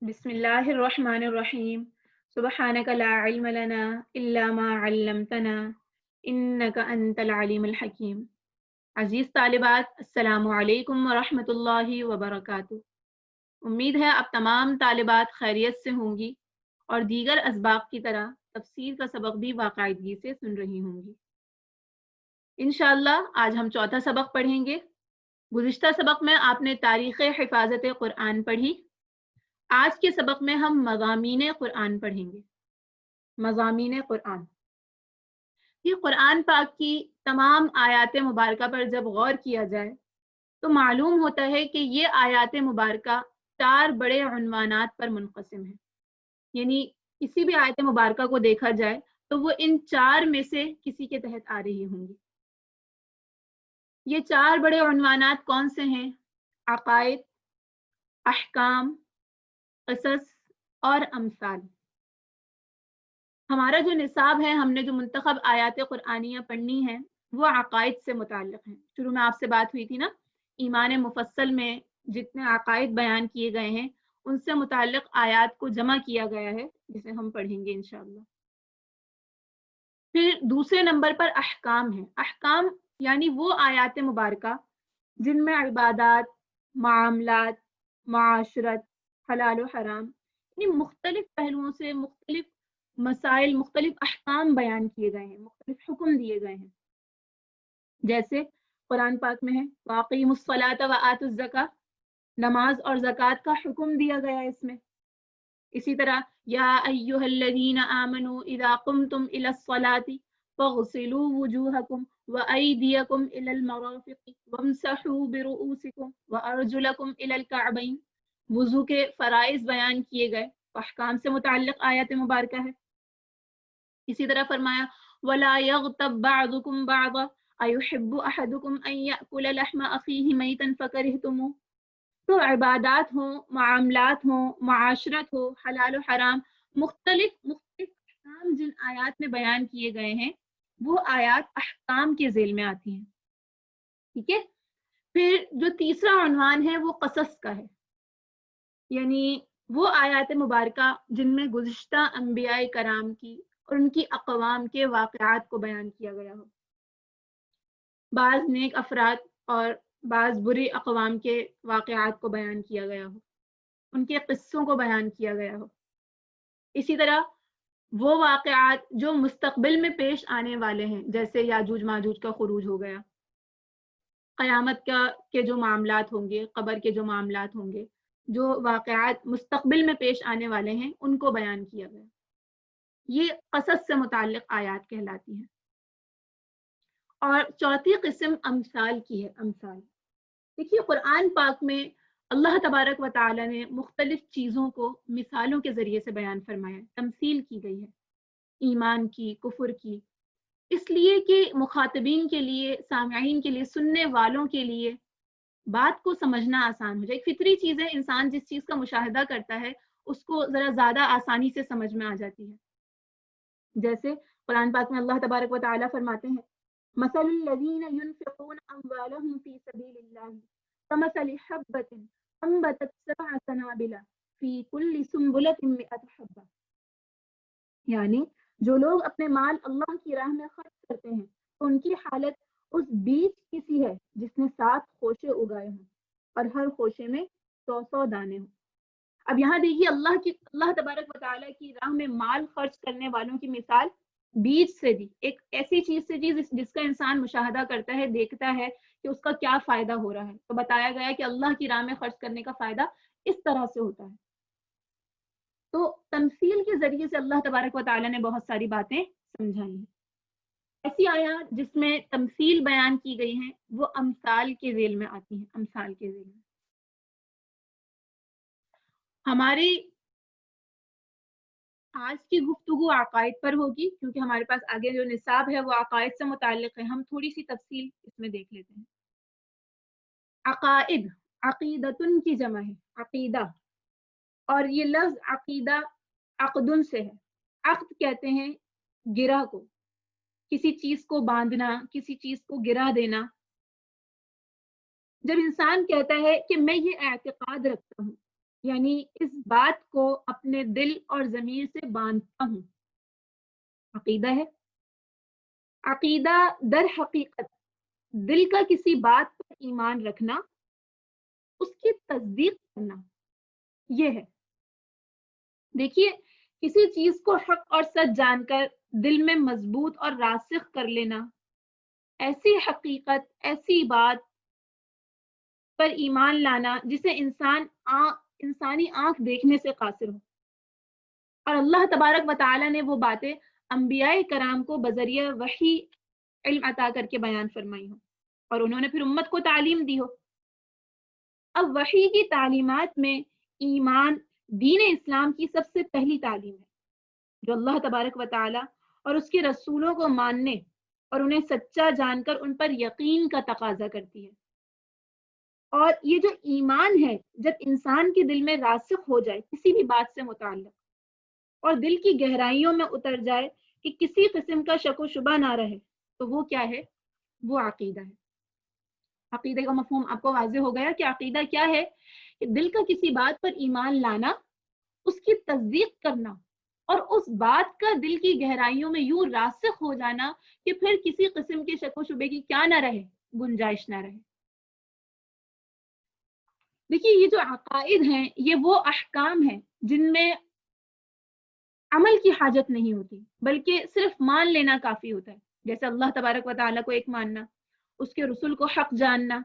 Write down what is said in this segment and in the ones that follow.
بسم اللہ الرحمن الرحیم سبحانک لا علم لنا الا ما علمتنا انک انت العلیم الحکیم۔ عزیز طالبات، السلام علیکم ورحمۃ اللہ وبرکاتہ۔ امید ہے آپ تمام طالبات خیریت سے ہوں گی اور دیگر اسباق کی طرح تفسیر کا سبق بھی باقاعدگی سے سن رہی ہوں گی۔ انشاءاللہ آج ہم چوتھا سبق پڑھیں گے۔ گزشتہ سبق میں آپ نے تاریخ حفاظت قرآن پڑھی۔ آج کے سبق میں ہم مضامین قرآن پڑھیں گے۔ مضامین قرآن، یہ قرآن پاک کی تمام آیات مبارکہ پر جب غور کیا جائے تو معلوم ہوتا ہے کہ یہ آیات مبارکہ 4 بڑے عنوانات پر منقسم ہیں۔ یعنی کسی بھی آیت مبارکہ کو دیکھا جائے تو وہ ان 4 میں سے کسی کے تحت آ رہی ہوں گی۔ یہ 4 بڑے عنوانات کون سے ہیں؟ عقائد، احکام، قصص اور امثال۔ ہمارا جو نصاب ہے، ہم نے جو منتخب آیات قرآنیہ پڑھنی ہیں وہ عقائد سے متعلق ہیں۔ شروع میں آپ سے بات ہوئی تھی نا، ایمان مفصل میں جتنے عقائد بیان کیے گئے ہیں ان سے متعلق آیات کو جمع کیا گیا ہے، جسے ہم پڑھیں گے انشاءاللہ۔ پھر دوسرے نمبر پر احکام ہیں۔ احکام یعنی وہ آیات مبارکہ جن میں عبادات، معاملات، معاشرت، حلال و حرام، یعنی مختلف پہلوؤں سے مختلف مسائل، مختلف احکام بیان کیے گئے ہیں، مختلف حکم دیے گئے ہیں۔ جیسے قرآن پاک میں ہے وَأَقِیمُوا الصَّلَاةَ وَآتُوا الزَّکَاةَ، نماز اور زکوٰۃ کا حکم دیا گیا ہے اس میں۔ اسی طرح یا ایھا الذین آمنوا اذا قمتم الی الصلاۃ فاغسلوا وجوہکم وایدیکم الی المرافق وامسحوا برؤوسکم وارجلکم الی الکعبین۔ وضو کے فرائض بیان کیے گئے، احکام سے متعلق آیات مبارکہ ہے۔ اسی طرح فرمایا وَلَا يَغْتَبْ بَعْضُكُمْ بَعْضًا أَيُحِبُّ أَحَدُكُمْ أَن يَأْكُلَ لَحْمَ أَخِيهِ مَيْتًا فَكَرِهْتُمُوهُ۔ تو عبادات ہوں، معاملات ہوں، معاشرت ہو، حلال و حرام، مختلف احکام جن آیات میں بیان کیے گئے ہیں وہ آیات احکام کے ذیل میں آتی ہیں۔ ٹھیک ہے۔ پھر جو تیسرا عنوان ہے وہ قصص کا ہے، یعنی وہ آیات مبارکہ جن میں گزشتہ انبیاء کرام کی اور ان کی اقوام کے واقعات کو بیان کیا گیا ہو۔ بعض نیک افراد اور بعض بری اقوام کے واقعات کو بیان کیا گیا ہو، ان کے قصوں کو بیان کیا گیا ہو۔ اسی طرح وہ واقعات جو مستقبل میں پیش آنے والے ہیں، جیسے یاجوج ماجوج کا خروج ہو گیا، قیامت کے جو معاملات ہوں گے، قبر کے جو معاملات ہوں گے، جو واقعات مستقبل میں پیش آنے والے ہیں ان کو بیان کیا گیا۔ یہ قصص سے متعلق آیات کہلاتی ہیں۔ اور چوتھی قسم امثال کی ہے۔ امثال، دیکھیے قرآن پاک میں اللہ تبارک و تعالی نے مختلف چیزوں کو مثالوں کے ذریعے سے بیان فرمایا، تمثیل کی گئی ہے، ایمان کی، کفر کی، اس لیے کہ مخاطبین کے لیے، سامعین کے لیے، سننے والوں کے لیے بات کو سمجھنا آسان ہو جائے۔ ایک فطری چیز ہے، انسان جس چیز کا مشاہدہ کرتا ہے اس کو ذرا زیادہ آسانی سے سمجھ میں آ جاتی ہے۔ جیسے قرآن پاک میں اللہ تبارک و تعالی فرماتے ہیں مثل الذین ينفقون اموالهم فی سبیل اللہ کمثل حبۃ انبتت سبع سنابل فی کل سنبلۃ مئۃ حبۃ۔ یعنی جو لوگ اپنے مال اللہ کی راہ میں خرچ کرتے ہیں تو ان کی حالت اس بیج کی سی ہے جس نے 7 خوشے اگائے ہوں اور ہر خوشے میں 100 دانے ہوں۔ اب یہاں دیکھیے اللہ تبارک و تعالیٰ کی راہ میں مال خرچ کرنے والوں کی مثال بیج سے دی، ایک ایسی چیز سے دی جس کا انسان مشاہدہ کرتا ہے، دیکھتا ہے کہ اس کا کیا فائدہ ہو رہا ہے، تو بتایا گیا کہ اللہ کی راہ میں خرچ کرنے کا فائدہ اس طرح سے ہوتا ہے۔ تو تمثیل کے ذریعے سے اللہ تبارک و تعالیٰ نے بہت ساری باتیں سمجھائی ہیں۔ ایسی آیات جس میں تمثیل بیان کی گئی ہیں وہ امثال کے ذیل میں آتی ہیں، امثال کے ذیل میں۔ ہماری آج کی گفتگو عقائد پر ہوگی، کیونکہ ہمارے پاس آگے جو نصاب ہے وہ عقائد سے متعلق ہے۔ ہم تھوڑی سی تفصیل اس میں دیکھ لیتے ہیں۔ عقائد، عقیدتن کی جمع ہے، عقیدہ، اور یہ لفظ عقیدہ عقدن سے ہے۔ عقد کہتے ہیں گرہ کو، کسی چیز کو باندھنا، کسی چیز کو گرہ دینا۔ جب انسان کہتا ہے کہ میں یہ اعتقاد رکھتا ہوں یعنی اس بات کو اپنے دل اور ضمیر سے باندھتا ہوں، عقیدہ ہے۔ عقیدہ در حقیقت دل کا کسی بات پر ایمان رکھنا، اس کی تصدیق کرنا، یہ ہے۔ دیکھیے، کسی چیز کو حق اور سچ جان کر دل میں مضبوط اور راسخ کر لینا، ایسی حقیقت، ایسی بات پر ایمان لانا جسے انسانی آنکھ دیکھنے سے قاصر ہو، اور اللہ تبارک و تعالیٰ نے وہ باتیں انبیاء کرام کو بذریعہ وحی علم عطا کر کے بیان فرمائی ہوں، اور انہوں نے پھر امت کو تعلیم دی ہو۔ اب وحی کی تعلیمات میں ایمان دین اسلام کی سب سے پہلی تعلیم ہے، جو اللہ تبارک و تعالیٰ اور اس کے رسولوں کو ماننے اور انہیں سچا جان کر ان پر یقین کا تقاضا کرتی ہے۔ اور یہ جو ایمان ہے، جب انسان کے دل میں راسخ ہو جائے کسی بھی بات سے متعلق، اور دل کی گہرائیوں میں اتر جائے کہ کسی قسم کا شک و شبہ نہ رہے، تو وہ کیا ہے؟ وہ عقیدہ ہے۔ عقیدے کا مفہوم آپ کو واضح ہو گیا کہ عقیدہ کیا ہے؟ کہ دل کا کسی بات پر ایمان لانا، اس کی تصدیق کرنا، اور اس بات کا دل کی گہرائیوں میں یوں راسخ ہو جانا کہ پھر کسی قسم کے شک و شبے کی کیا نہ رہے، گنجائش نہ رہے۔ دیکھیے، یہ جو عقائد ہیں، یہ وہ احکام ہیں جن میں عمل کی حاجت نہیں ہوتی، بلکہ صرف مان لینا کافی ہوتا ہے، جیسے اللہ تبارک و تعالیٰ کو ایک ماننا، اس کے رسول کو حق جاننا،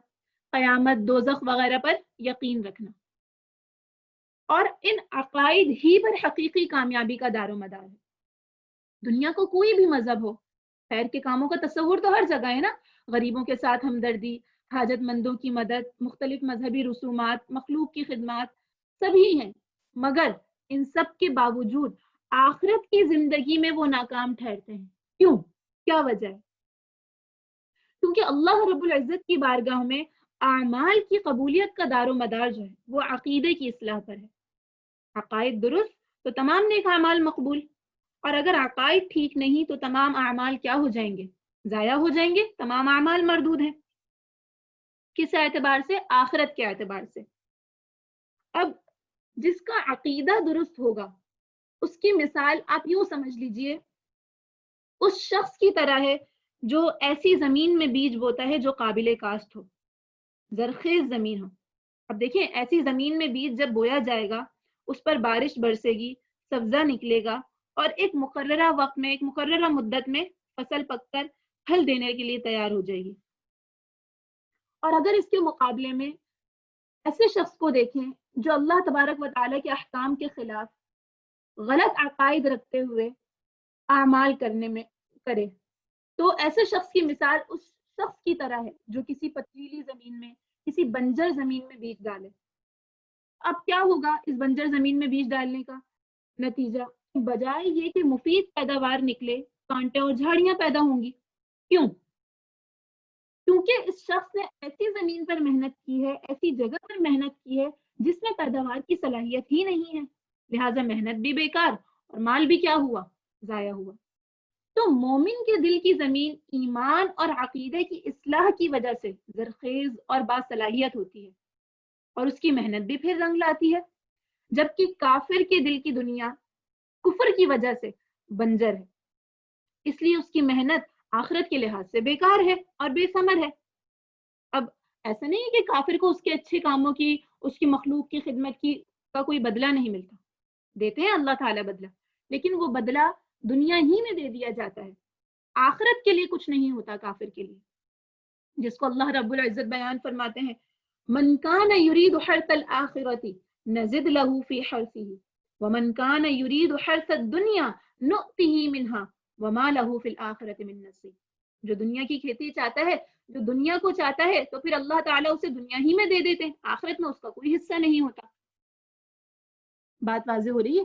قیامت، دوزخ وغیرہ پر یقین رکھنا۔ اور ان عقائد ہی پر حقیقی کامیابی کا دار و مدار ہے۔ دنیا کو کوئی بھی مذہب ہو، خیر کے کاموں کا تصور تو ہر جگہ ہے نا، غریبوں کے ساتھ ہمدردی، حاجت مندوں کی مدد، مختلف مذہبی رسومات، مخلوق کی خدمات، سبھی ہیں، مگر ان سب کے باوجود آخرت کی زندگی میں وہ ناکام ٹھہرتے ہیں۔ کیوں؟ کیا وجہ ہے؟ کیونکہ اللہ رب العزت کی بارگاہ میں اعمال کی قبولیت کا دار و مدار جو ہے وہ عقیدے کی اصلاح پر ہے۔ عقائد درست تو تمام نیک اعمال مقبول، اور اگر عقائد ٹھیک نہیں تو تمام اعمال کیا ہو جائیں گے؟ ضائع ہو جائیں گے، تمام اعمال مردود ہیں۔ کس اعتبار سے؟ آخرت کے اعتبار سے۔ اب جس کا عقیدہ درست ہوگا، اس کی مثال آپ یوں سمجھ لیجئے، اس شخص کی طرح ہے جو ایسی زمین میں بیج بوتا ہے جو قابل کاشت ہو، زرخیز زمین ہو۔ اب دیکھیں، ایسی زمین میں بیج جب بویا جائے گا، اس پر بارش برسے گی، سبزہ نکلے گا، اور ایک مقررہ وقت میں، ایک مقررہ مدت میں فصل پک کر پھل دینے کے لیے تیار ہو جائے گی۔ اور اگر اس کے مقابلے میں ایسے شخص کو دیکھیں جو اللہ تبارک و تعالیٰ کے احکام کے خلاف غلط عقائد رکھتے ہوئے اعمال کرے، تو ایسے شخص کی مثال اس شخص کی طرح ہے جو کسی پتھریلی زمین میں، کسی بنجر زمین میں بیج ڈالے۔ اب کیا ہوگا اس بنجر زمین میں بیج ڈالنے کا نتیجہ؟ بجائے یہ کہ مفید پیداوار نکلے، کانٹے اور جھاڑیاں پیدا ہوں گی۔ کیوں؟ کیونکہ اس شخص نے ایسی زمین پر محنت کی ہے، ایسی جگہ پر محنت کی ہے جس میں پیداوار کی صلاحیت ہی نہیں ہے، لہٰذا محنت بھی بیکار اور مال بھی کیا ہوا؟ ضائع ہوا۔ تو مومن کے دل کی زمین ایمان اور عقیدے کی اصلاح کی وجہ سے زرخیز اور باصلاحیت ہوتی ہے، اور اس کی محنت بھی پھر رنگ لاتی ہے، جبکہ کافر کے دل کی دنیا کفر کی وجہ سے بنجر ہے، اس لیے اس کی محنت آخرت کے لحاظ سے بیکار ہے اور بے ثمر ہے۔ اب ایسا نہیں ہے کہ کافر کو اس کے اچھے کاموں کی، اس کی مخلوق کی خدمت کی کا کوئی بدلہ نہیں ملتا، دیتے ہیں اللہ تعالیٰ بدلہ، لیکن وہ بدلہ دنیا ہی میں دے دیا جاتا ہے، آخرت کے لیے کچھ نہیں ہوتا کافر کے لیے، جس کو اللہ رب العزت بیان فرماتے ہیں، من کان یرید حرث الآخرۃ نزد له فی حرثہ ومن کان یرید حرث الدنیا نؤتہ منہا وما له فی الآخرۃ من نصیب۔ جو دنیا کی کھیتی چاہتا ہے، جو دنیا کو چاہتا ہے، تو پھر اللہ تعالیٰ اسے دنیا ہی میں دے دیتے ہیں، آخرت میں اس کا کوئی حصہ نہیں ہوتا۔ بات واضح ہو رہی ہے؟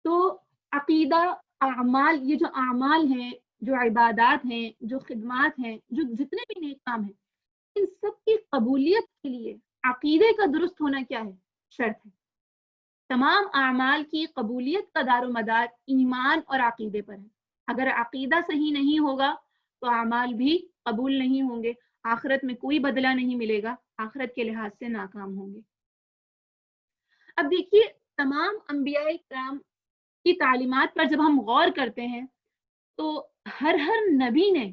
تو عقیدہ، اعمال، یہ جو اعمال ہیں، جو عبادات ہیں، جو خدمات ہیں، جو جتنے بھی نیک کام ہیں، ان سب کی قبولیت کے لیے عقیدے کا درست ہونا کیا ہے؟ شرط ہے۔ تمام اعمال کی قبولیت کا دار و مدار ایمان اور عقیدے پر ہے۔ اگر عقیدہ صحیح نہیں ہوگا تو اعمال بھی قبول نہیں ہوں گے، آخرت میں کوئی بدلہ نہیں ملے گا، آخرت کے لحاظ سے ناکام ہوں گے۔ اب دیکھیے تمام انبیاء کرام کی تعلیمات پر جب ہم غور کرتے ہیں تو ہر نبی نے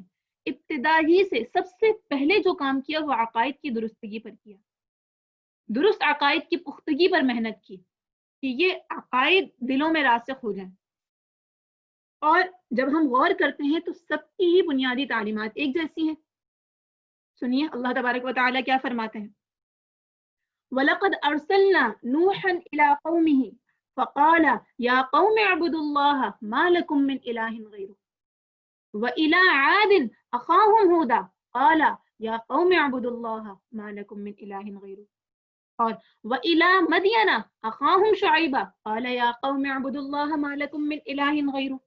ابتدا ہی سے سب سے پہلے جو کام کیا وہ عقائد کی درستگی پر کیا، درست عقائد کی پختگی پر محنت کی کہ یہ عقائد دلوں میں راسخ ہو جائیں۔ اور جب ہم غور کرتے ہیں تو سب کی ہی بنیادی تعلیمات ایک جیسی ہیں۔ سنیے اللہ تبارک و تعالیٰ کیا فرماتے ہیں، وَلَقَدْ أَرْسَلْنَا نُوحًا إِلَىٰ قَوْمِهِ فَقَالَ يَا قَوْمِ اعْبُدُوا اللَّهَ مَا لَكُم مِّنْ إِلَٰهٍ غَيْرُهُ وَإِلَىٰ عَادٍ أَخَاهُمْ هُودًا قَالَ يَا قَوْمِ اعْبُدُوا اللَّهَ مَا لَكُم مِّنْ إِلَٰهٍ غَيْرُهُ اور وَإِلَىٰ مَدْيَنَ أَخَاهُمْ شُعَيْبًا قَالَ يَا قَوْمِ اعْبُدُوا اللَّهَ مَا لَكُم مِّنْ إِلَٰهٍ غَيْرُهُ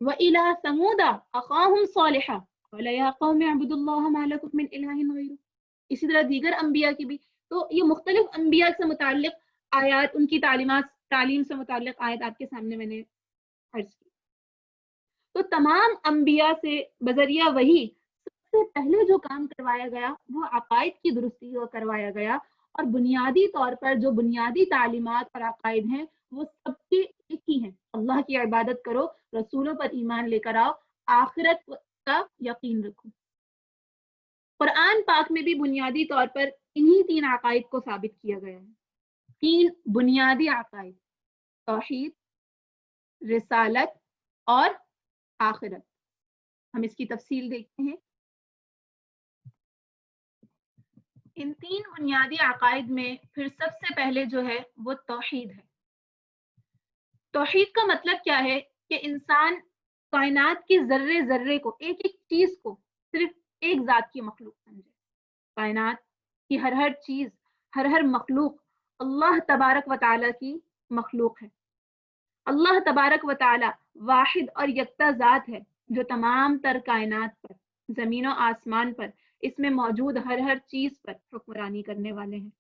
وَإِلَىٰ ثَمُودَ أَخَاهُمْ صَالِحًا قَالَ يَا قَوْمِ اعْبُدُوا اللَّهَ مَا لَكُم مِّنْ إِلَٰهٍ غَيْرُهُ۔ اسی طرح دیگر انبیاء کی بھی، تو یہ مختلف انبیاء سے متعلق آیات، ان کی تعلیم سے متعلق آیات آپ کے سامنے میں نے عرض کی۔ تو تمام انبیاء سے بذریعہ وحی سب سے پہلے جو کام کروایا گیا وہ عقائد کی درستی کو کروایا گیا، اور بنیادی طور پر جو بنیادی تعلیمات اور عقائد ہیں وہ سب کے ایک ہی ہیں، اللہ کی عبادت کرو، رسولوں پر ایمان لے کر آؤ، آخرت کا یقین رکھو۔ قرآن پاک میں بھی بنیادی طور پر انہی تین عقائد کو ثابت کیا گیا ہے، تین بنیادی عقائد: توحید، رسالت اور آخرت۔ ہم اس کی تفصیل دیکھتے ہیں۔ ان تین بنیادی عقائد میں پھر سب سے پہلے جو ہے وہ توحید ہے۔ توحید کا مطلب کیا ہے کہ انسان کائنات کے ذرے ذرے کو، ایک ایک چیز کو صرف ایک ذات کی مخلوق سمجھے۔ کائنات کی ہر چیز، ہر مخلوق اللہ تبارک و تعالیٰ کی مخلوق ہے۔ اللہ تبارک و تعالیٰ واحد اور یکتا ذات ہے جو تمام تر کائنات پر، زمین و آسمان پر، اس میں موجود ہر چیز پر حکمرانی کرنے والے ہیں۔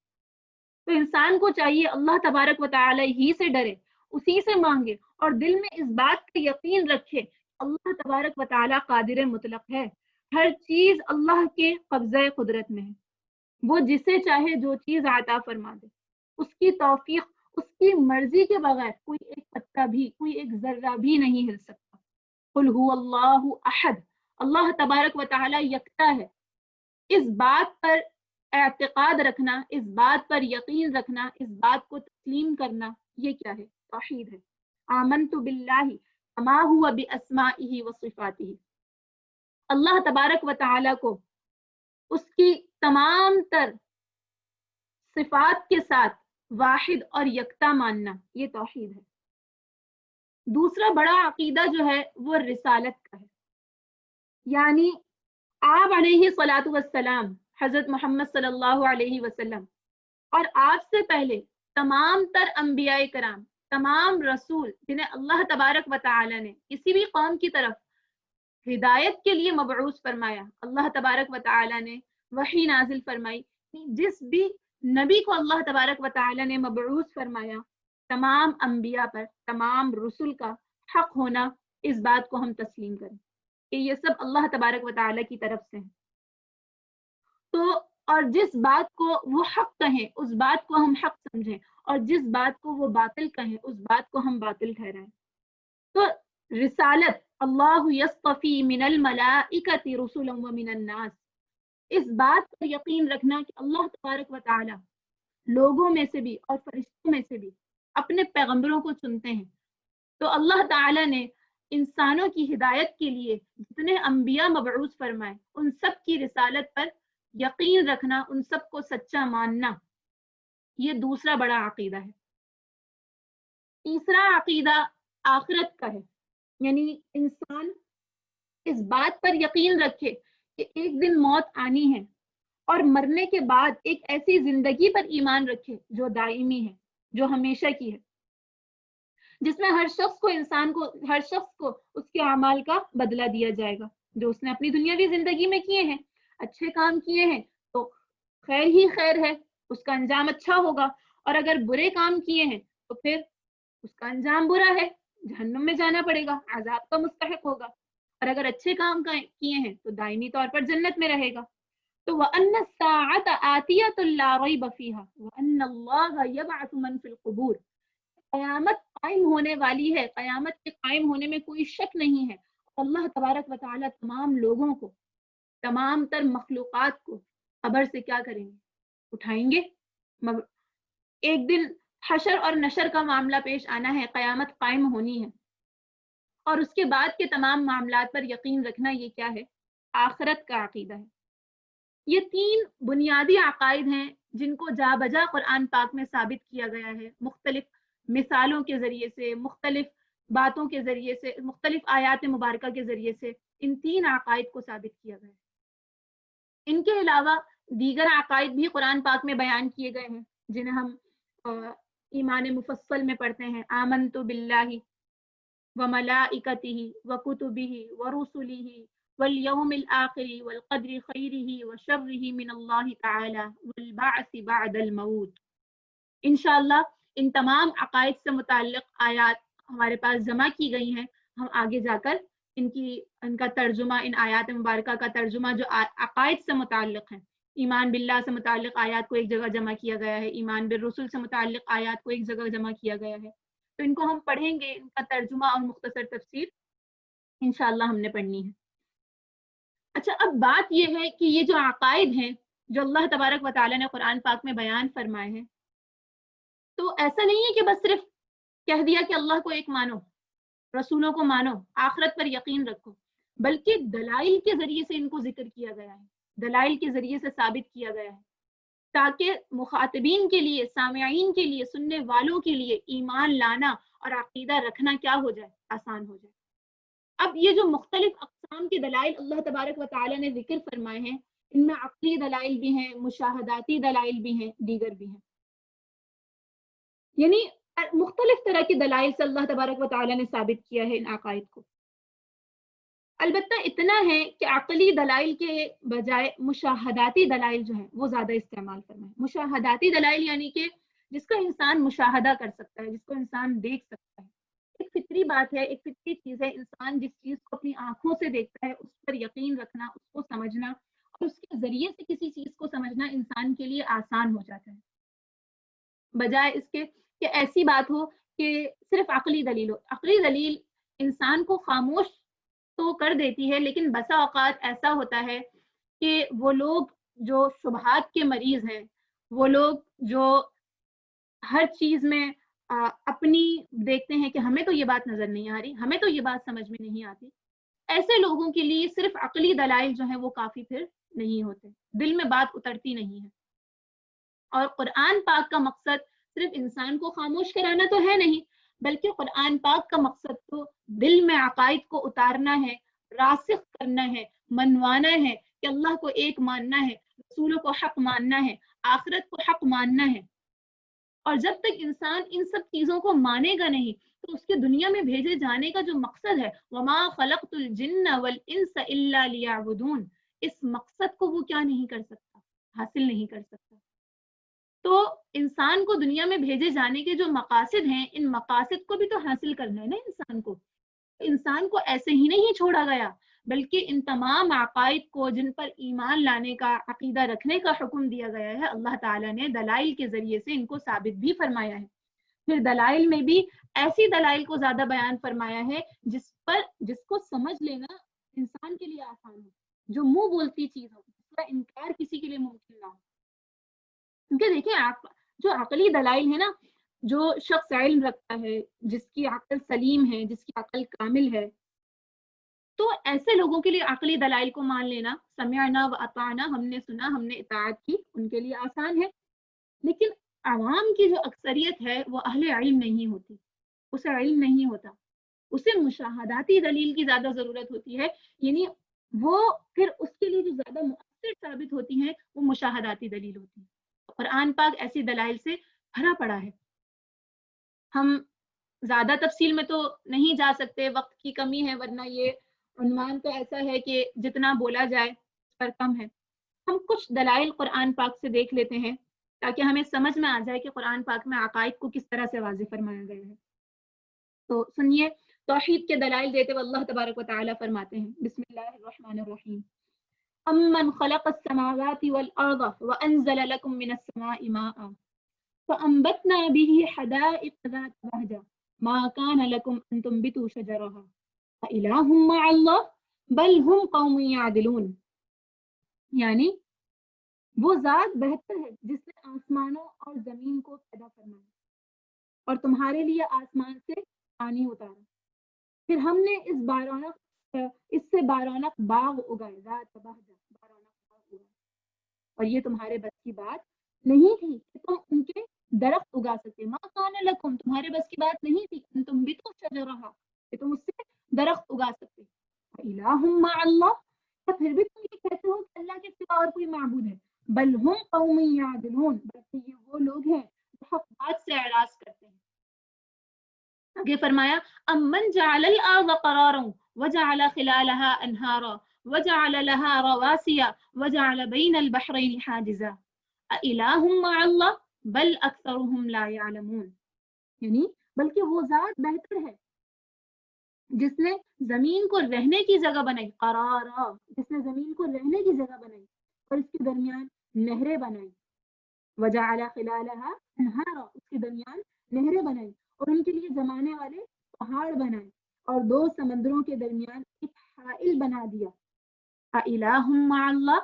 تو انسان کو چاہیے اللہ تبارک و تعالیٰ ہی سے ڈرے، اسی سے مانگے، اور دل میں اس بات کا یقین رکھے اللہ تبارک و تعالیٰ قادر مطلق ہے، ہر چیز اللہ کے قبضہ قدرت میں ہے، وہ جسے چاہے جو چیز عطا فرما دے، اس کی توفیق، اس کی مرضی کے بغیر کوئی ایک پتا بھی، کوئی ایک ذرہ بھی نہیں ہل سکتا۔ قل هو اللہ احد، اللہ تبارک و تعالیٰ یکتا ہے۔ اس بات پر اعتقاد رکھنا، اس بات پر یقین رکھنا، اس بات کو تسلیم کرنا، یہ کیا ہے؟ توحید ہے۔ آمنت باللہ کما هو باسمائہ وصفاتہ، اللہ تبارک و تعالیٰ کو اس کی تمام تر صفات کے ساتھ واحد اور یکتا ماننا، یہ توحید ہے۔ دوسرا بڑا عقیدہ جو ہے وہ رسالت کا ہے، یعنی آپ علیہ الصلاۃ والسلام، حضرت محمد صلی اللہ علیہ وسلم، اور آپ سے پہلے تمام تر انبیاء کرام، تمام رسول جنہیں اللہ تبارک و تعالی نے کسی بھی قوم کی طرف ہدایت کے لیے مبعوث فرمایا، اللہ تبارک و تعالی نے وحی نازل فرمائی، جس بھی نبی کو اللہ تبارک و تعالی نے مبعوث فرمایا، تمام انبیاء پر، تمام رسول کا حق ہونا، اس بات کو ہم تسلیم کریں کہ یہ سب اللہ تبارک و تعالی کی طرف سے ہیں۔ تو اور جس بات کو وہ حق کہیں اس بات کو ہم حق سمجھیں، اور جس بات کو وہ باطل کہیں اس بات کو ہم باطل ٹھہرائیں۔ تو رسالت، اللہ یصطفی من الملائکۃ رسلا ومن الناس، اس بات پر یقین رکھنا کہ اللہ تبارک و تعالی لوگوں میں سے بھی اور فرشتوں میں سے بھی اپنے پیغمبروں کو چنتے ہیں۔ تو اللہ تعالی نے انسانوں کی ہدایت کے لیے جتنے انبیاء مبعوث فرمائے، ان سب کی رسالت پر یقین رکھنا، ان سب کو سچا ماننا، یہ دوسرا بڑا عقیدہ ہے۔ تیسرا عقیدہ آخرت کا ہے، یعنی انسان اس بات پر یقین رکھے کہ ایک دن موت آنی ہے، اور مرنے کے بعد ایک ایسی زندگی پر ایمان رکھے جو دائمی ہے، جو ہمیشہ کی ہے، جس میں ہر شخص کو اس کے اعمال کا بدلہ دیا جائے گا، جو اس نے اپنی دنیاوی زندگی میں کیے ہیں، اچھے کام کیے ہیں تو خیر ہی خیر ہے، اس کا انجام اچھا ہوگا، اور اگر برے کام کیے ہیں تو پھر اس کا انجام برا ہے، جہنم میں جانا پڑے گا، عذاب کا مستحق ہوگا، اور اگر اچھے کام کیے ہیں تو دائمی طور پر جنت میں رہے گا۔ تو وَأَنَّ السَّاعَةَ آتِيَةٌ لَا رَيْبَ فِيهَا وَأَنَّ اللَّهَ يَبْعَثُ مَن فِي الْقُبُورِ، قیامت قائم ہونے والی ہے، قیامت کے قائم ہونے میں کوئی شک نہیں ہے، اللہ تبارک و تعالیٰ تمام لوگوں کو، تمام تر مخلوقات کو قبر سے کیا کریں گے؟ اٹھائیں گے۔ ایک دن حشر اور نشر کا معاملہ پیش آنا ہے، قیامت قائم ہونی ہے، اور اس کے بعد کے تمام معاملات پر یقین رکھنا، یہ کیا ہے؟ آخرت کا عقیدہ ہے۔ یہ تین بنیادی عقائد ہیں جن کو جا بجا قرآن پاک میں ثابت کیا گیا ہے، مختلف مثالوں کے ذریعے سے، مختلف باتوں کے ذریعے سے، مختلف آیات مبارکہ کے ذریعے سے ان تین عقائد کو ثابت کیا گیا ہے۔ ان کے علاوہ دیگر عقائد بھی قرآن پاک میں بیان کیے گئے ہیں، جنہیں ہم ایمان مفصل میں پڑھتے ہیں، آمنت باللہ وملائکتہ وکتبہ ورسلہ والیوم الآخر والقدر خیرہ وشرہ من اللہ تعالی والبعث بعد الموت۔ انشاءاللہ ان تمام عقائد سے متعلق آیات ہمارے پاس جمع کی گئی ہیں، ہم آگے جا کر ان کا ترجمہ، ان آیات مبارکہ کا ترجمہ جو عقائد سے متعلق ہیں، ایمان باللہ سے متعلق آیات کو ایک جگہ جمع کیا گیا ہے، ایمان بالرسل سے متعلق آیات کو ایک جگہ جمع کیا گیا ہے، تو ان کو ہم پڑھیں گے، ان کا ترجمہ اور مختصر تفسیر انشاءاللہ ہم نے پڑھنی ہے۔ اچھا، اب بات یہ ہے کہ یہ جو عقائد ہیں جو اللہ تبارک و تعالیٰ نے قرآن پاک میں بیان فرمائے ہیں، تو ایسا نہیں ہے کہ بس صرف کہہ دیا کہ اللہ کو ایک مانو، رسولوں کو مانو، آخرت پر یقین رکھو، بلکہ دلائل کے ذریعے سے ان کو ذکر کیا گیا ہے، دلائل کے ذریعے سے ثابت کیا گیا ہے، تاکہ مخاطبین کے لیے، سامعین کے لیے، سننے والوں کے لیے ایمان لانا اور عقیدہ رکھنا کیا ہو جائے؟ آسان ہو جائے۔ اب یہ جو مختلف اقسام کے دلائل اللہ تبارک و تعالیٰ نے ذکر فرمائے ہیں، ان میں عقلی دلائل بھی ہیں، مشاہداتی دلائل بھی ہیں، دیگر بھی ہیں، یعنی مختلف طرح کی دلائل سے اللہ تبارک و تعالیٰ نے ثابت کیا ہے ان عقائد کو۔ البتہ اتنا ہے کہ عقلی دلائل کے بجائے مشاہداتی دلائل جو ہیں وہ زیادہ استعمال فرمائیں۔ مشاہداتی دلائل یعنی کہ جس کو انسان مشاہدہ کر سکتا ہے، جس کو انسان دیکھ سکتا ہے، ایک فطری بات ہے، ایک فطری چیز ہے، انسان جس چیز کو اپنی آنکھوں سے دیکھتا ہے اس پر یقین رکھنا، اس کو سمجھنا اور اس کے ذریعے سے کسی چیز کو سمجھنا انسان کے لیے آسان ہو جاتا ہے، بجائے اس کے کہ ایسی بات ہو کہ صرف عقلی دلیل ہو۔ عقلی دلیل انسان کو خاموش تو کر دیتی ہے، لیکن بسا اوقات ایسا ہوتا ہے کہ وہ لوگ جو شبہات کے مریض ہیں، وہ لوگ جو ہر چیز میں اپنی دیکھتے ہیں کہ ہمیں تو یہ بات نظر نہیں آ رہی، ہمیں تو یہ بات سمجھ میں نہیں آتی، ایسے لوگوں کے لیے صرف عقلی دلائل جو ہیں وہ کافی پھر نہیں ہوتے، دل میں بات اترتی نہیں ہے۔ اور قرآن پاک کا مقصد صرف انسان کو خاموش کرانا تو ہے نہیں، بلکہ قرآن پاک کا مقصد تو دل میں عقائد کو اتارنا ہے، راسخ کرنا ہے، منوانا ہے کہ اللہ کو ایک ماننا ہے، رسولوں کو حق ماننا ہے، آخرت کو حق ماننا ہے۔ اور جب تک انسان ان سب چیزوں کو مانے گا نہیں تو اس کے دنیا میں بھیجے جانے کا جو مقصد ہے، وما خلقت الجن والانس الا لیعبدون، اس مقصد کو وہ کیا نہیں کر سکتا؟ حاصل نہیں کر سکتا۔ تو انسان کو دنیا میں بھیجے جانے کے جو مقاصد ہیں، ان مقاصد کو بھی تو حاصل کرنا ہے نا انسان کو۔ انسان کو ایسے ہی نہیں چھوڑا گیا، بلکہ ان تمام عقائد کو جن پر ایمان لانے کا، عقیدہ رکھنے کا حکم دیا گیا ہے، اللہ تعالیٰ نے دلائل کے ذریعے سے ان کو ثابت بھی فرمایا ہے۔ پھر دلائل میں بھی ایسی دلائل کو زیادہ بیان فرمایا ہے جس کو سمجھ لینا انسان کے لیے آسان ہو، جو منہ بولتی چیز ہو، جس کا انکار کسی کے لیے ممکن نہ ہو۔ کیونکہ دیکھیں، آپ جو عقلی دلائل ہے نا، جو شخص علم رکھتا ہے، جس کی عقل سلیم ہے، جس کی عقل کامل ہے، تو ایسے لوگوں کے لیے عقلی دلائل کو مان لینا، سمعنا و اطعنا، ہم نے سنا، ہم نے اطاعت کی، ان کے لیے آسان ہے۔ لیکن عوام کی جو اکثریت ہے وہ اہل علم نہیں ہوتی، اسے علم نہیں ہوتا، اسے مشاہداتی دلیل کی زیادہ ضرورت ہوتی ہے، یعنی وہ پھر اس کے لیے جو زیادہ مؤثر ثابت ہوتی ہیں وہ مشاہداتی دلیل ہوتی ہے۔ قرآن پاک ایسی دلائل سے بھرا پڑا ہے۔ ہم زیادہ تفصیل میں تو نہیں جا سکتے، وقت کی کمی ہے، ورنہ یہ عنوان تو ایسا ہے کہ جتنا بولا جائے اس پر کم ہے۔ ہم کچھ دلائل قرآن پاک سے دیکھ لیتے ہیں تاکہ ہمیں سمجھ میں آ جائے کہ قرآن پاک میں عقائد کو کس طرح سے واضح فرمایا گیا ہے۔ تو سنیے، توحید کے دلائل دیتے ہوئے اللہ تبارک و تعالیٰ فرماتے ہیں، بسم اللہ الرحمن الرحیم، امن خلق السماوات والارض وانزل لكم من السماء ماء فانبتنا به حدائق ذات بهجة ما كان لكم ان تنبتوا شجرها أإله مع الله بل هم قوم يعدلون. یعنی وہ ذات بہتر ہے جس نے آسمانوں اور زمین کو پیدا فرمایا اور تمہارے لیے آسمان سے پانی اتارا، پھر ہم نے اس سے بارونق باغ اگائے، ذات بہجہ بارونق باغ اگائے، اور یہ تمہارے بس کی بات نہیں تھی کہ تم ان کے درخت اگا سکتے، ما کان لکم، تمہارے بس کی بات نہیں تھی ان تم بھی تو شجرہا کہ تم اس سے درخت اگا سکتے. الہ مع اللہ، تو پھر بھی تم یہ کہتے ہو کہ اللہ کے سوا اور کوئی معبود ہے. بل ہم قوم یعدلون، بلکہ یہ وہ لوگ ہیں جو حق بات سے اعراض کرتے ہیں. آگے فرمایا امن جعل الارض قرارا وجعل خلالها انہارا وجعل لها رواسي وجعل بين البحرين حاجزا أإله مع الله بل أكثرهم لا يعلمون. یعنی بلکہ وہ ذات بہتر ہے جس نے زمین کو رہنے کی جگہ بنائی، قرارا، جس نے زمین کو رہنے کی جگہ بنائی اور اس کے درمیان نہریں بنائی، وجعل خلالها انہارا، اس کے درمیان نہریں بنائی اور ان کے لیے جمانے والے پہاڑ بنائے اور دو سمندروں کے درمیان ایک حائل بنا دیا. اِلٰہ مع اللہ،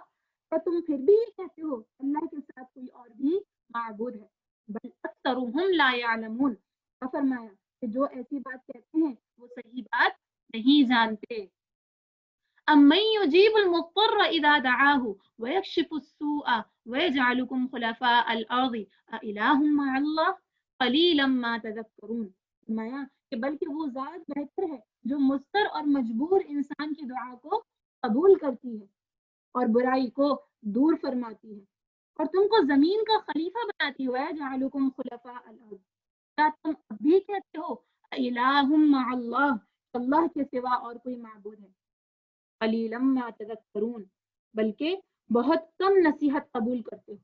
تو تم پھر بھی یہ کہتے ہو اللہ کے ساتھ کوئی اور بھی معبود ہے. بل اکثرهم لا يعلمون، فرمایا کہ جو ایسی بات کہتے ہیں وہ صحیح بات نہیں جانتے. امن يجيب المضطر اذا دعاه ويكشف السوء ويجعلكم خلفاء الارض اِلٰہ مع اللہ قلیلا ما تذکرون. فرمایا کہ بلکہ وہ ذات بہتر ہے جو مضطر اور مجبور انسان کی دعا کو قبول کرتی ہے اور برائی کو دور فرماتی ہے اور تم کو زمین کا خلیفہ بناتی ہے. جعلکم خلفاء الارض، کیا تم اب بھی کہتے ہو الہ مع اللہ، اللہ کے سوا اور کوئی معبود ہے. قلیلا ما تذکرون، بلکہ بہت کم نصیحت قبول کرتے ہو.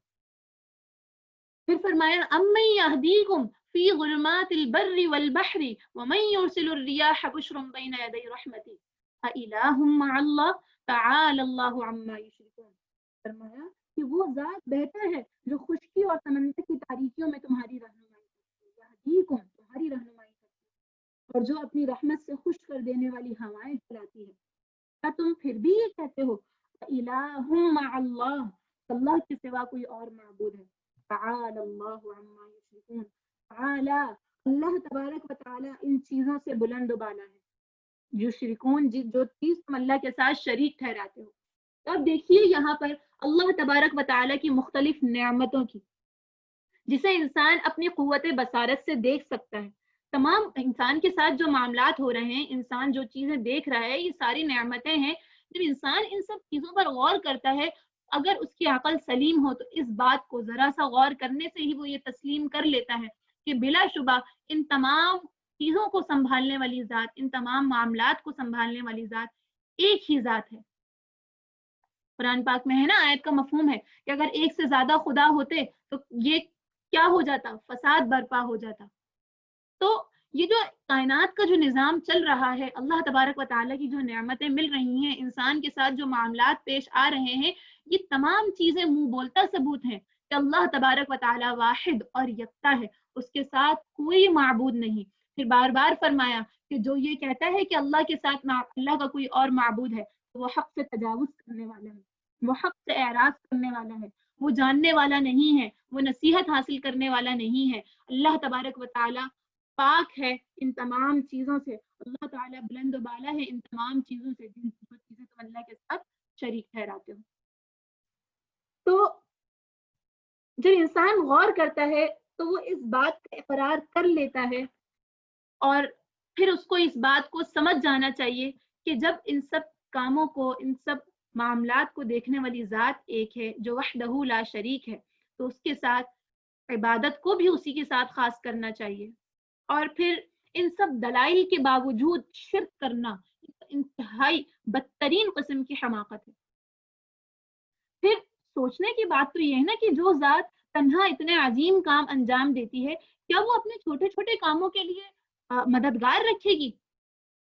پھر فرمایا امن یہدیکم فی ظلمات البر والبحر ومن یرسل الریاح بشرا بین یدی رحمتہ اِلٰہ مع اللہ تعالی اللہ عما یشرکون. فرمایا کہ وہ ذات بہتر ہے جو خشکی اور سمندر کی تاریکیوں میں تمہاری رہنمائی کرتی ہے، یہدیکم، تمہاری رہنمائی کرتی ہے، اور جو اپنی رحمت سے خشک کر دینے والی ہوائیں چلاتی ہے. کیا تم پھر بھی یہ کہتے ہو الہ مع اللہ، اللہ کے سوا کوئی اور معبود ہے. تعالی اللہ عما یشرکون، تعالی، اللہ تبارک و تعالی ان چیزوں سے بلند و بالا ہے. یشرکون، جو چیز تم اللہ کے ساتھ شریک ٹھہراتے ہو. اب دیکھیے یہاں پر اللہ تبارک و تعالی کی مختلف نعمتوں کی، جسے انسان اپنی قوت بصارت سے دیکھ سکتا ہے. تمام انسان کے ساتھ جو معاملات ہو رہے ہیں، انسان جو چیزیں دیکھ رہا ہے، یہ ساری نعمتیں ہیں. جب انسان ان سب چیزوں پر غور کرتا ہے، اگر اس کی عقل سلیم ہو تو اس بات کو ذرا سا غور کرنے سے ہی وہ یہ تسلیم کر لیتا ہے کہ بلا شبہ ان تمام چیزوں کو سنبھالنے والی ذات، ان تمام معاملات کو سنبھالنے والی ذات ایک ہی ذات ہے. قرآن پاک میں ہے نا، آیت کا مفہوم ہے کہ اگر ایک سے زیادہ خدا ہوتے تو یہ کیا ہو جاتا، فساد برپا ہو جاتا. تو یہ جو کائنات کا جو نظام چل رہا ہے، اللہ تبارک و تعالیٰ کی جو نعمتیں مل رہی ہیں، انسان کے ساتھ جو معاملات پیش آ رہے ہیں، یہ تمام چیزیں منہ بولتا ثبوت ہیں کہ اللہ تبارک و تعالیٰ واحد اور یکتا ہے، اس کے ساتھ کوئی معبود نہیں. پھر بار بار فرمایا کہ جو یہ کہتا ہے کہ اللہ کے ساتھ اللہ کا کوئی اور معبود ہے تو وہ حق سے تجاوز کرنے والا ہے، وہ حق سے اعراض کرنے والا ہے، وہ جاننے والا نہیں ہے، وہ نصیحت حاصل کرنے والا نہیں ہے. اللہ تبارک و تعالیٰ پاک ہے ان تمام چیزوں سے، اللہ تعالیٰ بلند و بالا ہے ان تمام چیزوں سے جن چیزیں تم اللہ کے ساتھ شریک ٹھہراتے ہو. تو جب انسان غور کرتا ہے تو وہ اس بات کا اقرار کر لیتا ہے اور پھر اس کو اس بات کو سمجھ جانا چاہیے کہ جب ان سب کاموں کو، ان سب معاملات کو دیکھنے والی ذات ایک ہے جو وحدہ لا شریک ہے، تو اس کے ساتھ عبادت کو بھی اسی کے ساتھ خاص کرنا چاہیے. اور پھر ان سب دلائل کے باوجود شرک کرنا انتہائی بدترین قسم کی حماقت ہے. پھر سوچنے کی بات تو یہ ہے نا کہ جو ذات تنہا اتنے عظیم کام انجام دیتی ہے، کیا وہ اپنے چھوٹے چھوٹے کاموں کے لیے مددگار رکھے گی؟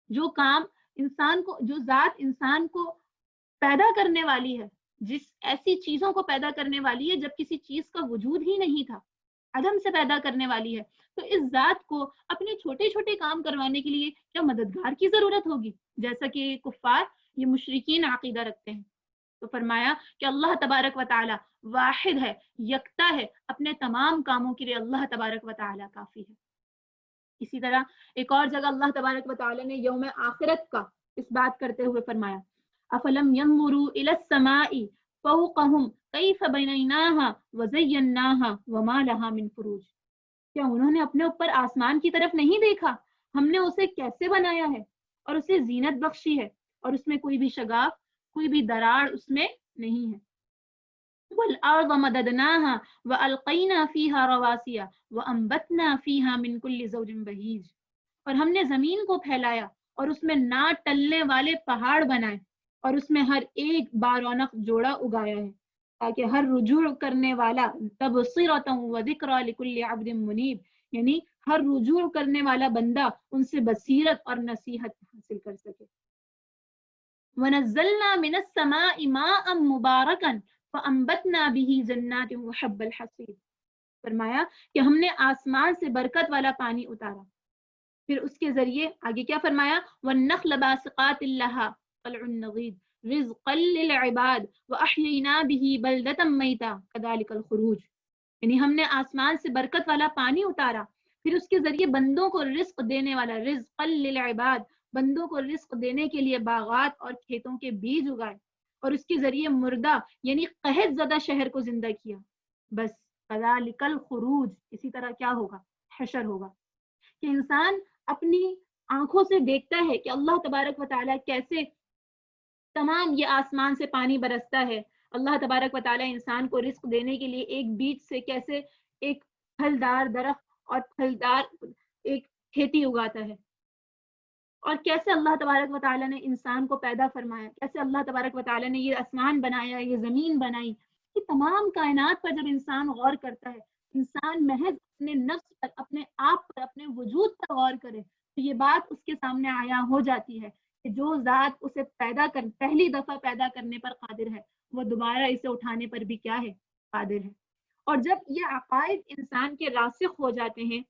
جو کام انسان کو، جو ذات انسان کو پیدا کرنے والی ہے، جس ایسی چیزوں کو پیدا کرنے والی ہے جب کسی چیز کا وجود ہی نہیں تھا، عدم سے پیدا کرنے والی ہے، تو اس ذات کو اپنے چھوٹے چھوٹے کام کروانے کے لیے کیا مددگار کی ضرورت ہوگی؟ جیسا کہ کفار، یہ مشرکین عقیدہ رکھتے ہیں۔ تو فرمایا کہ اللہ تبارک و تعالی واحد ہے، یکتا ہے، اپنے تمام کاموں کے لیے اللہ تبارک و تعالی کافی ہے۔ اسی طرح ایک اور جگہ اللہ تبارک و تعالی نے یوم آخرت کا اس بات کرتے ہوئے فرمایا، افلم ينظروا الى السماء فوقهم كيف بنيناها وزيناها وما لها من فروج، کیا انہوں نے اپنے اوپر آسمان کی طرف نہیں دیکھا؟ ہم نے اسے کیسے بنایا ہے اور اسے زینت بخشی ہے، اور اس میں کوئی بھی شگاف، کوئی بھی دراڑ اس میں نہیں ہے۔ والارض مددناها والقینا فیها رواسیا وانبتنا فیها من کل زوج بہیج، اور ہم نے زمین کو پھیلایا اور اس میں نہ ٹلنے والے پہاڑ بنائے، اور اس میں ہر ایک بارونق جوڑا اگایا ہے، تاکہ ہر رجوع کرنے والا تبصرۃ وذکریٰ لکل عبد منیب، یعنی ہر رجوع کرنے والا بندہ ان سے بصیرت اور نصیحت حاصل کر سکے۔ وَنَزَّلْنَا مِنَ السَّمَاءِ مَاءً مُبَارَكًا فَأَنبَتْنَا بِهِ جَنَّاتٍ وَحَبَّ الْحَصِيدِ، فرمایا کہ ہم نے آسمان سے برکت والا پانی اتارا، پھر اس کے ذریعے آگے کیا فرمایا، وَالنَّخْلَ بَاسِقَاتٍ لَهَا طَلْعٌ نَضِيدٌ رِزْقًا لِلْعِبَادِ وَأَحْيَيْنَا بِهِ بَلْدَةً مَيْتًا كَذَلِكَ الْخُرُوجُ، یعنی ہم نے آسمان سے برکت والا پانی اتارا، پھر اس کے ذریعے بندوں کو رزق دینے والا، رزقًا للعباد، بندوں کو رزق دینے کے لیے باغات اور کھیتوں کے بیج اگائے، اور اس کے ذریعے مردہ یعنی قحط زدہ شہر کو زندہ کیا۔ بس کذالک الخروج، اسی طرح کیا ہوگا، حشر ہوگا، کہ انسان اپنی آنکھوں سے دیکھتا ہے کہ اللہ تبارک و تعالیٰ کیسے تمام یہ آسمان سے پانی برستا ہے، اللہ تبارک و تعالیٰ انسان کو رزق دینے کے لیے ایک بیج سے کیسے ایک پھلدار درخت اور پھلدار ایک کھیتی اگاتا ہے، اور کیسے اللہ تبارک و تعالیٰ نے انسان کو پیدا فرمایا، کیسے اللہ تبارک و تعالیٰ نے یہ آسمان بنایا، یہ زمین بنائی، یہ تمام کائنات پر جب انسان غور کرتا ہے، انسان محض اپنے نفس پر، اپنے آپ پر، اپنے وجود پر غور کرے، تو یہ بات اس کے سامنے آیا ہو جاتی ہے کہ جو ذات اسے پہلی دفعہ پیدا کرنے پر قادر ہے، وہ دوبارہ اسے اٹھانے پر بھی کیا ہے، قادر ہے۔ اور جب یہ عقائد انسان کے راسخ ہو جاتے ہیں،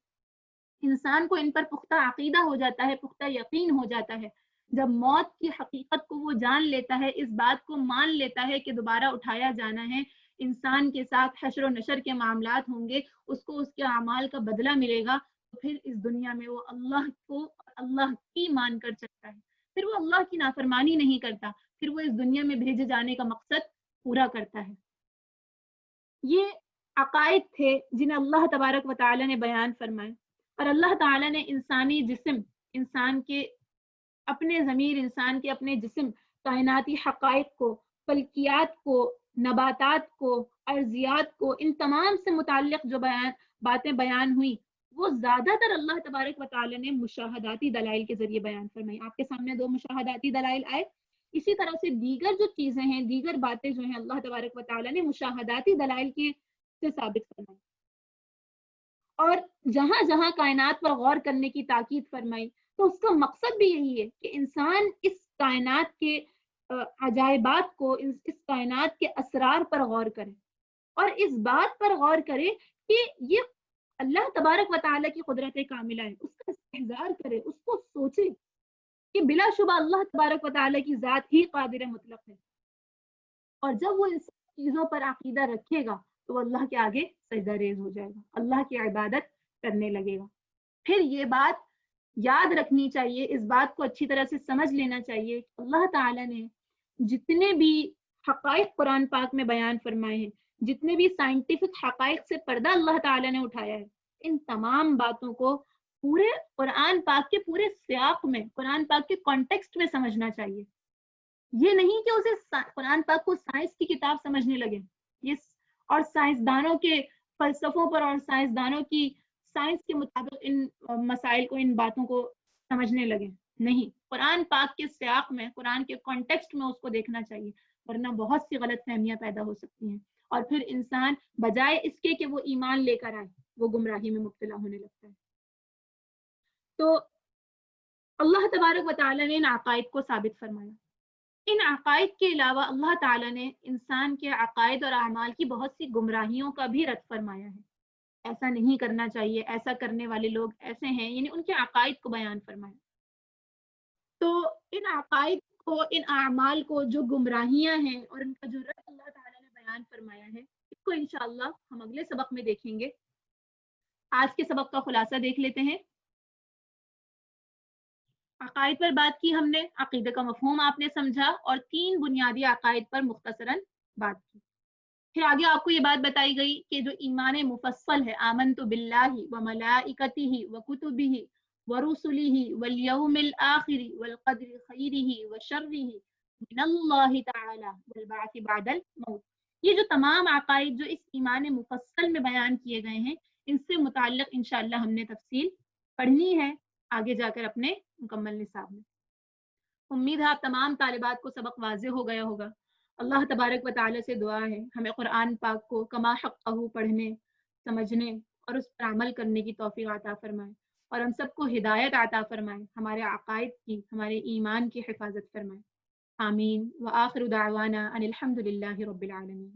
انسان کو ان پر پختہ عقیدہ ہو جاتا ہے، پختہ یقین ہو جاتا ہے، جب موت کی حقیقت کو وہ جان لیتا ہے، اس بات کو مان لیتا ہے کہ دوبارہ اٹھایا جانا ہے، انسان کے ساتھ حشر و نشر کے معاملات ہوں گے، اس کو اس کے اعمال کا بدلہ ملے گا، تو پھر اس دنیا میں وہ اللہ کو اللہ کی مان کر چلتا ہے، پھر وہ اللہ کی نافرمانی نہیں کرتا، پھر وہ اس دنیا میں بھیجے جانے کا مقصد پورا کرتا ہے۔ یہ عقائد تھے جنہیں اللہ تبارک و تعالی نے بیان فرمائے، اور اللہ تعالیٰ نے انسانی جسم، انسان کے اپنے ضمیر، انسان کے اپنے جسم، کائناتی حقائق کو، فلکیات کو، نباتات کو، ارضیات کو، ان تمام سے متعلق جو باتیں بیان ہوئیں، وہ زیادہ تر اللہ تبارک و تعالیٰ نے مشاہداتی دلائل کے ذریعے بیان فرمائی۔ آپ کے سامنے دو مشاہداتی دلائل آئے، اسی طرح سے دیگر جو چیزیں ہیں، دیگر باتیں جو ہیں، اللہ تبارک و تعالیٰ نے مشاہداتی دلائل کی سے ثابت فرمائی، اور جہاں جہاں کائنات پر غور کرنے کی تاکید فرمائی، تو اس کا مقصد بھی یہی ہے کہ انسان اس کائنات کے عجائبات کو، اس کائنات کے اسرار پر غور کرے، اور اس بات پر غور کرے کہ یہ اللہ تبارک و تعالیٰ کی قدرت کاملہ ہے، اس کا استحضار کرے، اس کو سوچے کہ بلا شبہ اللہ تبارک و تعالیٰ کی ذات ہی قادر مطلق ہے، اور جب وہ ان سب چیزوں پر عقیدہ رکھے گا تو وہ اللہ کے آگے سجدہ ریز ہو جائے گا، اللہ کی عبادت کرنے لگے گا۔ پھر یہ بات یاد رکھنی چاہیے، اس بات کو اچھی طرح سے سمجھ لینا چاہیے کہ اللہ تعالیٰ نے جتنے بھی حقائق قرآن پاک میں بیان فرمائے ہیں، جتنے بھی سائنٹیفک حقائق سے پردہ اللہ تعالیٰ نے اٹھایا ہے، ان تمام باتوں کو پورے قرآن پاک کے پورے سیاق میں، قرآن پاک کے کانٹیکسٹ میں سمجھنا چاہیے۔ یہ نہیں کہ اسے قرآن پاک کو سائنس کی کتاب سمجھنے لگے، یہ اور سائنسدانوں کے فلسفوں پر اور سائنسدانوں کی سائنس کے مطابق ان مسائل کو، ان باتوں کو سمجھنے لگے، نہیں، قرآن پاک کے سیاق میں، قرآن کے کانٹیکسٹ میں اس کو دیکھنا چاہیے، ورنہ بہت سی غلط فہمیاں پیدا ہو سکتی ہیں، اور پھر انسان بجائے اس کے کہ وہ ایمان لے کر آئے، وہ گمراہی میں مبتلا ہونے لگتا ہے۔ تو اللہ تبارک و تعالیٰ نے ان عقائد کو ثابت فرمایا ان عقائد کے علاوہ اللہ تعالیٰ نے انسان کے عقائد اور اعمال کی بہت سی گمراہیوں کا بھی رد فرمایا ہے، ایسا نہیں کرنا چاہیے، ایسا کرنے والے لوگ ایسے ہیں، یعنی ان کے عقائد کو بیان فرمایا۔ تو ان عقائد کو، ان اعمال کو جو گمراہیاں ہیں اور ان کا جو رد اللہ تعالیٰ نے بیان فرمایا ہے، اس کو انشاءاللہ ہم اگلے سبق میں دیکھیں گے۔ آج کے سبق کا خلاصہ دیکھ لیتے ہیں۔ عقائد پر بات کی ہم نے، عقیدے کا مفہوم آپ نے سمجھا اور 3 بنیادی عقائد پر مختصراً بات کی۔ پھر آگے آپ کو یہ بات بتائی گئی کہ جو ایمان مفصل ہے، آمنت باللہ و ملائکتہ و کتبہ و رسلہ والیوم الآخر والقدر خیرہ و شرہ من اللہ تعالی والبعث بعد الموت، یہ جو تمام عقائد جو اس ایمان مفصل میں بیان کیے گئے ہیں، ان سے متعلق انشاءاللہ ہم نے تفصیل پڑھنی ہے آگے جا کر اپنے مکمل نصاب میں۔ امید ہے آپ تمام طالبات کو سبق واضح ہو گیا ہوگا۔ اللہ تبارک و تعالی سے دعا ہے ہمیں قرآن پاک کو کما حقہ پڑھنے، سمجھنے اور اس پر عمل کرنے کی توفیق عطا فرمائے، اور ہم سب کو ہدایت عطا فرمائے، ہمارے عقائد کی، ہمارے ایمان کی حفاظت فرمائے۔ آمین وآخر دعوانا ان الحمد للہ رب العالمین۔